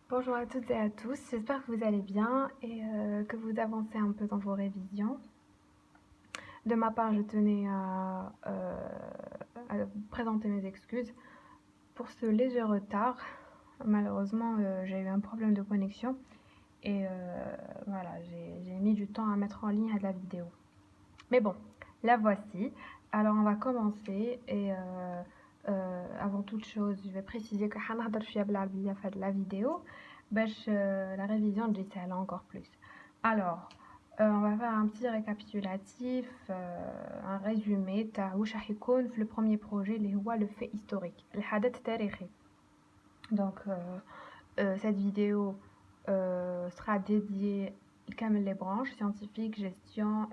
Bonjour à toutes et à tous, j'espère que vous allez bien et que vous avancez un peu dans vos révisions. De ma part, je tenais à présenter mes excuses pour ce léger retard. Malheureusement, j'ai eu un problème de connexion et voilà, j'ai mis du temps à mettre en ligne la vidéo. Mais bon, la voici. Alors on va commencer et avant toute chose, je vais préciser que حنهضر شوية بالعربية في هاد la vidéo باش la révision تجي سهلة encore plus. Alors, on va faire un petit récapitulatif, un résumé تاع واش راح يكون في le premier projet اللي هو le fait historique, الحدث التاريخي. Donc cette vidéo sera dédiée comme les branches scientifiques, gestion,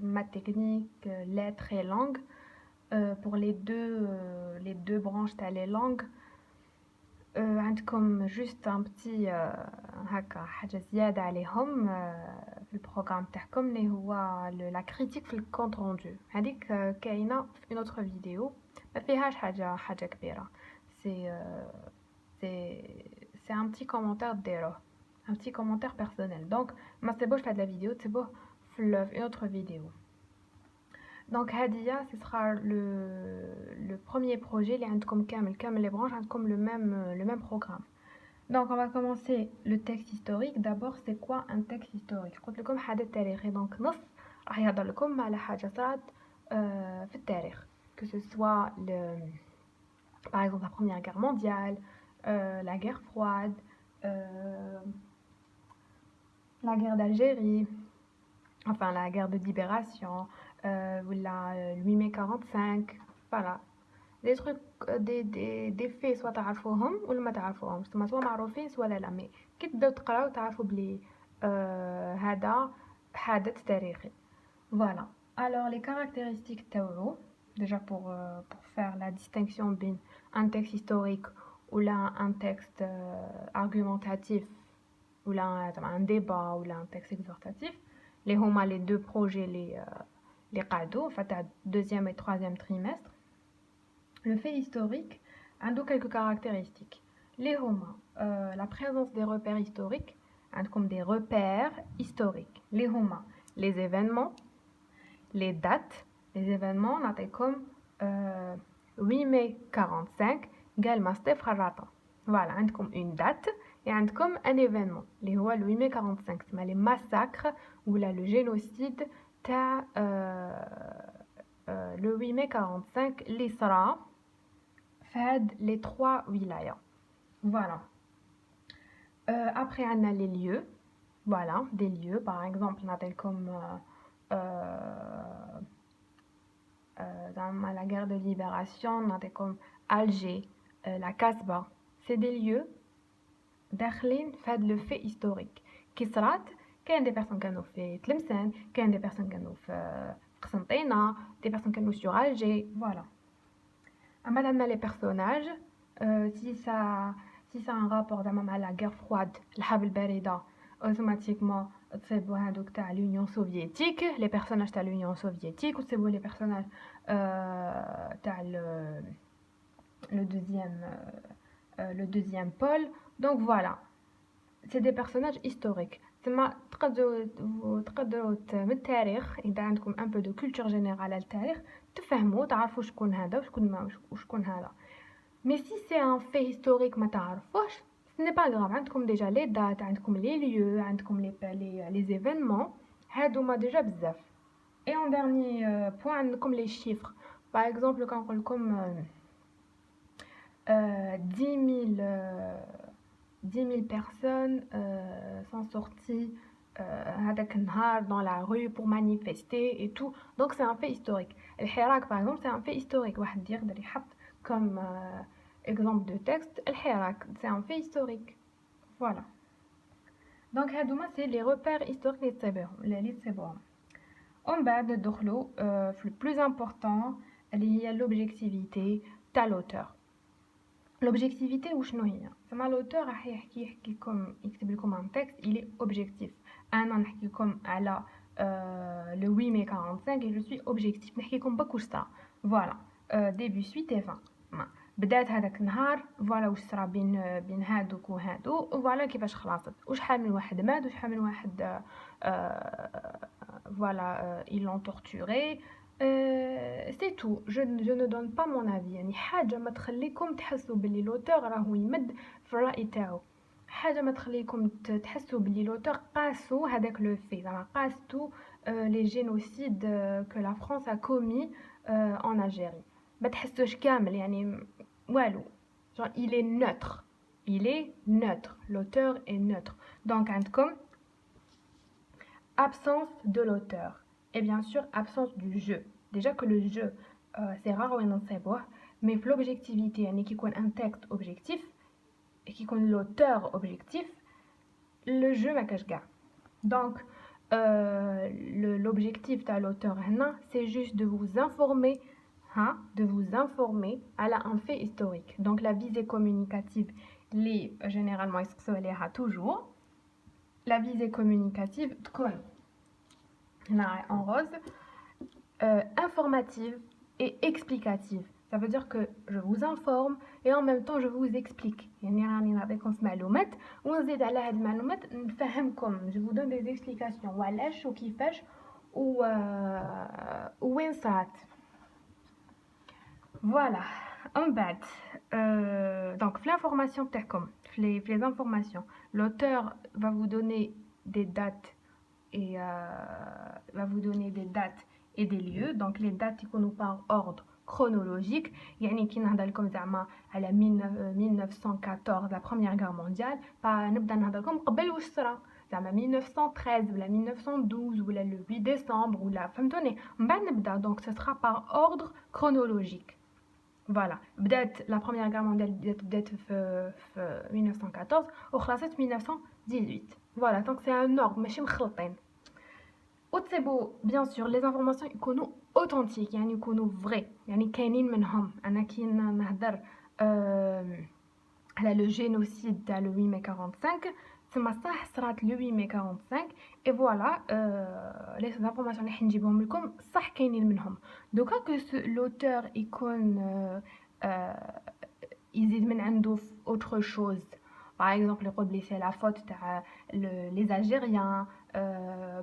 maths techniques, lettres et langues. Pour les deux branches t'as les langues. عندكم juste un petit هكا حاجة زيادة عليهم في البروغرام تاعكم اللي هو la critique في الكونت روندو هذيك كاينة في une autre vidéo ما فيهاش حاجة كبيرة. c'est c'est un petit commentaire ديروه, un petit commentaire personnel. Donc ما تسيبوش في هاد la vidéo, تسيبوه في une autre vidéo. Donc Hadia, ce sera le premier projet. Les عندكم كامل les branches عندكم le même programme. Donc on va commencer le texte historique. D'abord, c'est quoi un texte historique? قلت لكم حدث تاريخي. Donc نص راح يهضر لكم على حاجة صارت في التاريخ, que ce soit par exemple la Première Guerre mondiale, la guerre froide, la guerre d'Algérie, enfin la guerre de libération, ou la 8 mai 45, voilà. Des trucs, des faits soit تعرفوهم ولا ما تعرفوهمش, soit معروفين soit لا, mais كي تبداو تقراو تعرفوا بلي هذا حدث تاريخي. Voilà. Alors les caractéristiques تاوعو, déjà pour faire la distinction بين un texte historique ou là un texte argumentatif ou là un débat ou là un texte exhortatif. Les deux projets les cadeaux, enfin deuxième et troisième trimestre. Le fait historique a quelques caractéristiques. Les Homa, la présence des repères historiques, comme des repères historiques. Les Homa, les événements, les dates. Les événements, on a comme 8 mai 45, Galma Stef Harata. Voilà, comme une date et comme un événement. Les Hoa, le 8 mai 45, c'est les massacres ou là le génocide. Le 8 mai 45, l'Isra, Fed, les trois wilayas. Voilà. Après, on a les lieux. Voilà, des lieux. Par exemple, on a comme dans la guerre de libération, on a comme Alger, la Casbah. C'est des lieux داخلين في هذا لو في هيستوريك كي صرات. كاين دي بيرسون كانوا في تلمسان, كاين دي بيرسون كانوا في قسنطينة, دي بيرسون كانوا sur Alger, voilà. اما عندنا لي بيرسوناج, si ça a un rapport زعما مع la guerre froide, الحرب الباردة, automatiquement تصيبوا هذوك تاع l'Union soviétique, les personnages تاع l'Union soviétique, وتصيبوا les personnages تاع le deuxième pôle. Donc voilà, c'est des personnages historiques. تقدروا من التاريخ إذا عندكم un peu de culture générale على التاريخ تفهموا تعرفوا شكون هذا وشكون هذا. Mais si c'est un fait historique ما تعرفوش, ce n'est pas grave. عندكم déjà les dates, عندكم les lieux, عندكم les événements, هادوما déjà بزاف. Et en dernier point, عندكم les chiffres. Par exemple, quand on comme 10 000 personnes sont sorties dans la rue pour manifester et tout. Donc c'est un fait historique. Le Hirak, par exemple, c'est un fait historique. Comme exemple de texte, le Hirak, c'est un fait historique. Voilà. Donc c'est les repères historiques les تسيبوهم. On va de le plus important, il y a l'objectivité de l'auteur. L'objectivité وشنو هي؟ زعما l'auteur راح يحكي لكم, يكتب لكم un texte, il est objectif. انا نحكي لكم على le 8 mai 45 et je suis objectif. نحكي لكم بك واش صرا. Voilà, début, suite et fin. بدات هذاك النهار فوالا واش صرا بين هادوك وهادو فوالا كيفاش خلاصت وشحال من واحد مات وشحال من واحد فوالا ils l'ont torturé c'est tout je ne donne pas mon avis يعني حاجه ما تخليكم تحسوا باللي لوتور راهو يمد في الراي تاعو حاجه ما تخليكم تحسوا باللي لوتور قاسوا هذاك لو في زعما قاسوا les génocides que la France a commis en Algérie ما تحسوش كامل يعني والو genre il est neutre l'auteur est neutre donc عندكم absence de l'auteur et bien sûr absence du jeu déjà que le jeu c'est rare وين نصيبوه mais في l'objectivité يعني كي يكون un texte objectif et كي يكون l'auteur objectif le jeu ما كاش كاع donc l'objectif de l'auteur هنا c'est juste de vous informer de vous informer à un fait historique. Donc la visée communicative, généralement, elle toujours. La visée communicative, en rose, informative et explicative. Ça veut dire que je vous informe et en même temps je vous explique. Je vous donne des explications. Ou كيفاش وين صارت. Voilà, en bas, donc l'information les informations, l'auteur va vous donner des dates et va vous donner des dates et des lieux. Donc les dates qui nous par ordre chronologique, يعني كي نهضر لكم زعما على 1914 la première guerre mondiale, نبدا نهضر لكم قبل واش صرا زعما 1913 ولا 1912 ولا le 8 décembre ولا فهمتوني من بعد نبدا donc ce sera par ordre chronologique. Voilà, la première guerre mondiale بدات في 1914 وخلصت 1918. Voilà, donc c'est un ordre ماشي مخلطين. وتصيبوا bien sûr les informations يكونوا authentiques يعني يكونوا vrais يعني كاينين منهم. انا كي نهضر على le génocide تاع le 8 mai 45 تما صح صرات le 8 mai 45 et voilà les informations اللي حنجيبهم لكم صح كاينين منهم. دوكا كو l'auteur يكون يزيد من عنده autre chose par exemple يقول بلي c'est la faute تاع les Algériens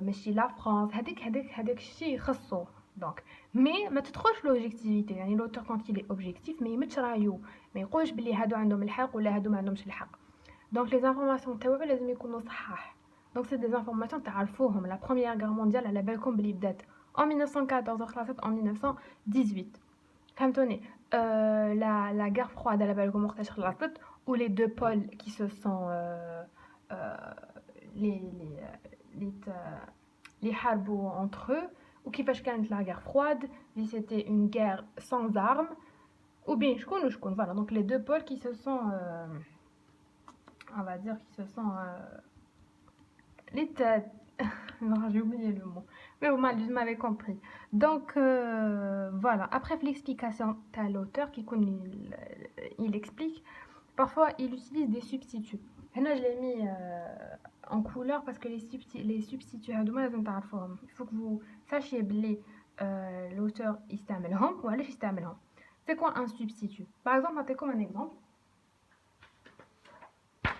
ماشي la France هذاك الشيء يخصو donc mais ما تدخلش l'objectivité يعني l'auteur quand il est objectif ما يمدش رايو ما يقولش بلي هادو عندهم الحق ولا هادو ما عندهمش الحق donc les informations تاعو لازم يكونوا صحاح donc c'est des informations تعرفوهم la première guerre mondiale على بالكم بلي بدات en 1914 وخلصت en 1918 فهمتوني la guerre froide على بالكم وقتاش خلصت où les deux pôles qui se sont les حاربوا entre eux ou كيفاش كانت la guerre froide si c'était une guerre sans armes ou bien شكون وشكون voilà donc les deux pôles qui se sont on va dire qui se sont non j'ai oublié le mot mais vous m'avez compris donc voilà après l'explication t'as l'auteur qui connaît il explique parfois il utilise des substituts هنا je l'ai mis en couleur parce que les substituts هادوما لازم تعرفوهم il faut que vous sachiez بلي l'auteur يستعملهم وعلاش يستعملهم c'est quoi un substitut par exemple نعطيكم un exemple